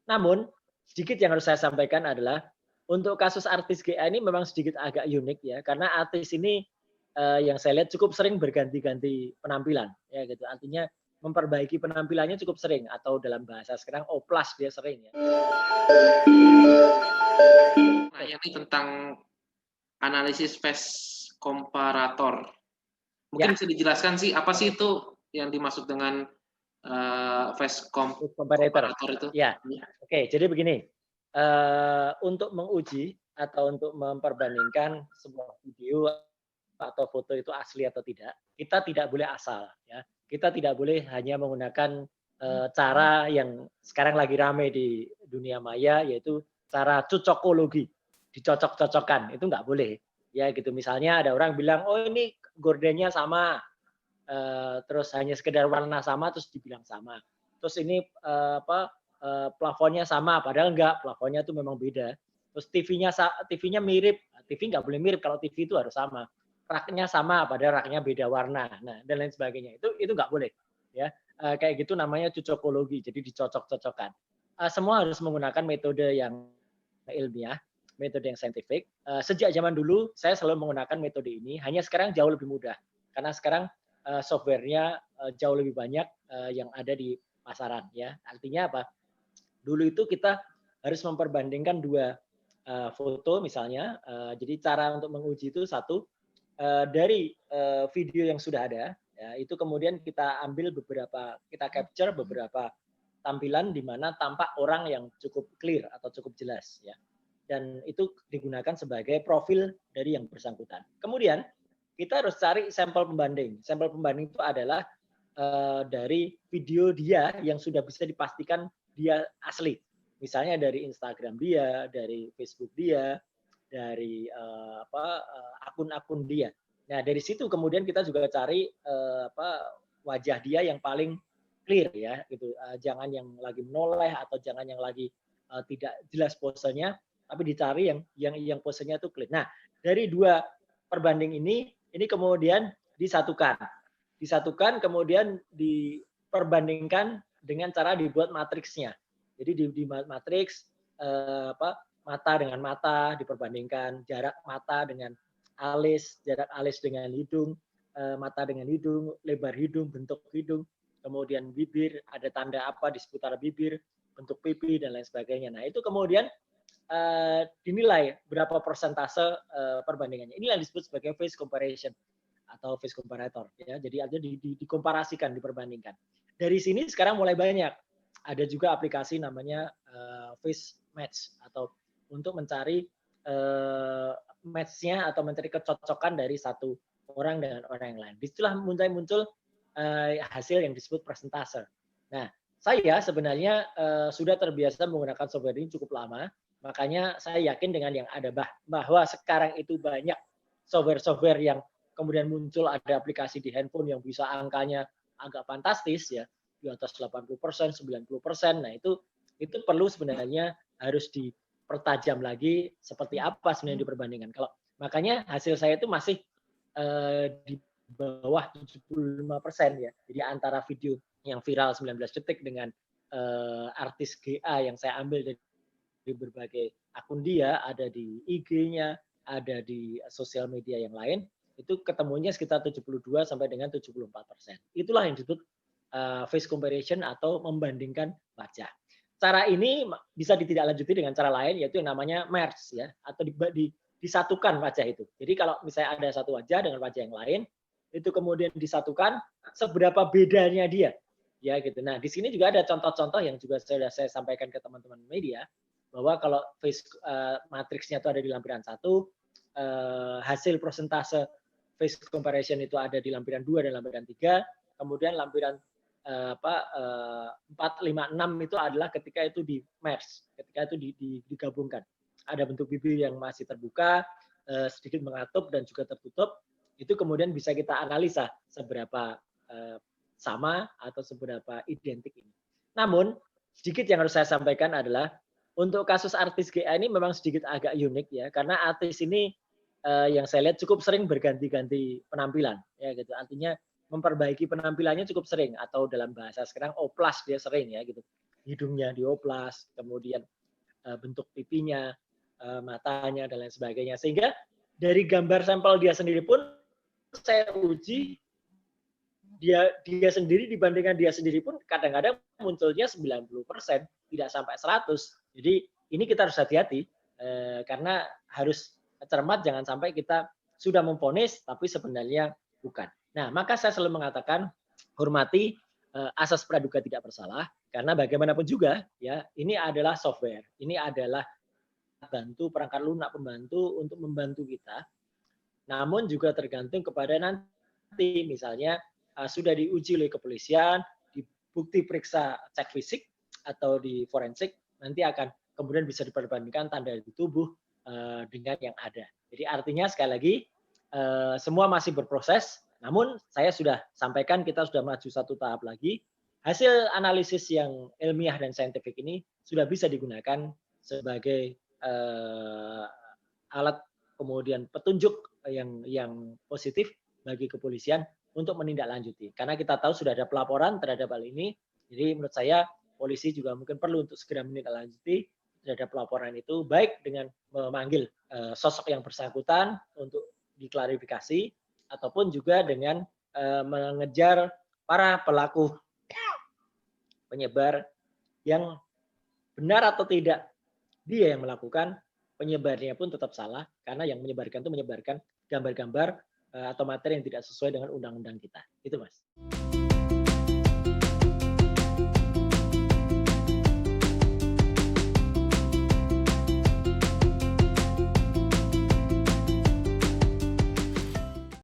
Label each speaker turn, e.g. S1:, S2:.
S1: Namun sedikit yang harus saya sampaikan adalah untuk kasus artis GA ini memang sedikit agak unik ya, karena artis ini yang saya lihat cukup sering berganti-ganti penampilan ya gitu. Artinya memperbaiki penampilannya cukup sering atau dalam bahasa sekarang oplas dia sering ya.
S2: Nanya nih tentang analisis face comparator. Mungkin
S1: Ya,
S2: bisa dijelaskan sih apa sih itu yang dimaksud dengan face
S1: comparator.
S2: comparator itu?
S1: Ya, oke. Jadi begini, untuk menguji atau untuk memperbandingkan sebuah video atau foto itu asli atau tidak, kita tidak boleh asal ya. Kita tidak boleh hanya menggunakan cara yang sekarang lagi rame di dunia maya yaitu cara cocokologi, dicocok-cocokkan, itu nggak boleh. Ya gitu, misalnya ada orang bilang, "Oh ini gordennya sama," terus hanya sekedar warna sama terus dibilang sama. Terus ini plafonnya sama, padahal enggak, plafonnya itu memang beda. Terus TV-nya mirip, TV nggak boleh mirip kalau TV itu harus sama. Raknya sama, padahal raknya beda warna. Nah, dan lain sebagainya. Itu nggak boleh, ya. Kayak gitu namanya cocokologi, jadi dicocok-cocokkan. Semua harus menggunakan metode yang ilmiah, metode yang saintifik. Sejak zaman dulu saya selalu menggunakan metode ini, hanya sekarang jauh lebih mudah. Karena sekarang software-nya jauh lebih banyak yang ada di pasaran ya. Artinya apa? Dulu itu kita harus memperbandingkan dua foto misalnya. Jadi cara untuk menguji itu satu dari video yang sudah ada, ya, itu kemudian kita ambil beberapa, kita capture beberapa tampilan di mana tampak orang yang cukup clear atau cukup jelas ya. Dan itu digunakan sebagai profil dari yang bersangkutan. Kemudian kita harus cari sampel pembanding. Sampel pembanding itu adalah dari video dia yang sudah bisa dipastikan dia asli. Misalnya dari Instagram dia, dari Facebook dia, dari akun-akun dia. Nah dari situ kemudian kita juga cari wajah dia yang paling clear ya, gitu. Jangan yang lagi menoleh atau jangan yang lagi tidak jelas posenya, tapi dicari yang posenya itu clear. Nah dari dua perbanding ini kemudian disatukan kemudian diperbandingkan dengan cara dibuat matriksnya. Jadi di matriks mata dengan mata diperbandingkan, jarak mata dengan alis, jarak alis dengan hidung, mata dengan hidung, lebar hidung, bentuk hidung, kemudian bibir, ada tanda apa di seputar bibir, bentuk pipi dan lain sebagainya. Nah itu kemudian dinilai berapa persentase perbandingannya. Ini yang disebut sebagai face comparison atau face comparator ya. Jadi ada dikomparasikan, diperbandingkan. Dari sini sekarang mulai banyak. Ada juga aplikasi namanya face match atau untuk mencari match-nya atau mencari kecocokan dari satu orang dengan orang yang lain. Disitulah muncul hasil yang disebut persentase. Nah, saya sebenarnya sudah terbiasa menggunakan software ini cukup lama, makanya saya yakin dengan yang ada bahwa sekarang itu banyak software-software yang kemudian muncul, ada aplikasi di handphone yang bisa angkanya agak fantastis ya, di atas 80%, 90%. Nah, itu perlu sebenarnya harus dipertajam lagi seperti apa sebenarnya diperbandingkan. Kalau makanya hasil saya itu masih di bawah 75% ya. Jadi antara video yang viral 19 detik dengan artis GA yang saya ambil dari berbagai akun dia, ada di IG-nya, ada di sosial media yang lain, itu ketemunya sekitar 72 sampai dengan 74%. Itulah yang disebut face comparison atau membandingkan wajah. Cara ini bisa ditindaklanjuti dengan cara lain, yaitu yang namanya merge ya, atau disatukan wajah itu. Jadi kalau misalnya ada satu wajah dengan wajah yang lain, itu kemudian disatukan, seberapa bedanya dia, ya gitu. Nah di sini juga ada contoh-contoh yang juga sudah saya sampaikan ke teman-teman media, bahwa kalau face matriksnya itu ada di lampiran 1, hasil persentase face comparison itu ada di lampiran 2 dan lampiran 3, kemudian lampiran 4, 5, 6 itu adalah ketika itu di merge, ketika itu digabungkan. Ada bentuk bibir yang masih terbuka, sedikit mengatup dan juga tertutup, itu kemudian bisa kita analisa seberapa sama atau seberapa identik ini. Namun sedikit yang harus saya sampaikan adalah untuk kasus artis GA ini memang sedikit agak unik ya, karena artis ini yang saya lihat cukup sering berganti-ganti penampilan ya gitu. Artinya memperbaiki penampilannya cukup sering atau dalam bahasa sekarang oplas dia sering ya gitu. hidungnya dioplas, kemudian bentuk pipinya, matanya dan lain sebagainya. Sehingga dari gambar sampel dia sendiri pun saya uji dia sendiri dibandingkan dia sendiri pun kadang-kadang munculnya 90%, tidak sampai 100. Jadi ini kita harus hati-hati karena harus cermat, jangan sampai kita sudah memvonis tapi sebenarnya bukan. Nah, maka saya selalu mengatakan hormati asas praduga tidak bersalah karena bagaimanapun juga ya ini adalah software, ini adalah perangkat lunak pembantu untuk membantu kita. Namun juga tergantung kepada nanti misalnya sudah diuji oleh kepolisian, dibukti periksa cek fisik atau di forensik, nanti akan kemudian bisa diperbandingkan tanda di tubuh dengan yang ada. Jadi artinya sekali lagi semua masih berproses, namun saya sudah sampaikan kita sudah maju satu tahap lagi. Hasil analisis yang ilmiah dan saintifik ini sudah bisa digunakan sebagai alat kemudian petunjuk yang positif bagi kepolisian untuk menindaklanjuti. Karena kita tahu sudah ada pelaporan terhadap hal ini, jadi menurut saya polisi juga mungkin perlu untuk segera menindaklanjuti terhadap pelaporan itu, baik dengan memanggil sosok yang bersangkutan untuk diklarifikasi, ataupun juga dengan mengejar para pelaku penyebar yang benar atau tidak dia yang melakukan, penyebarnya pun tetap salah, karena yang menyebarkan itu menyebarkan gambar-gambar atau materi yang tidak sesuai dengan undang-undang kita. Itu Mas.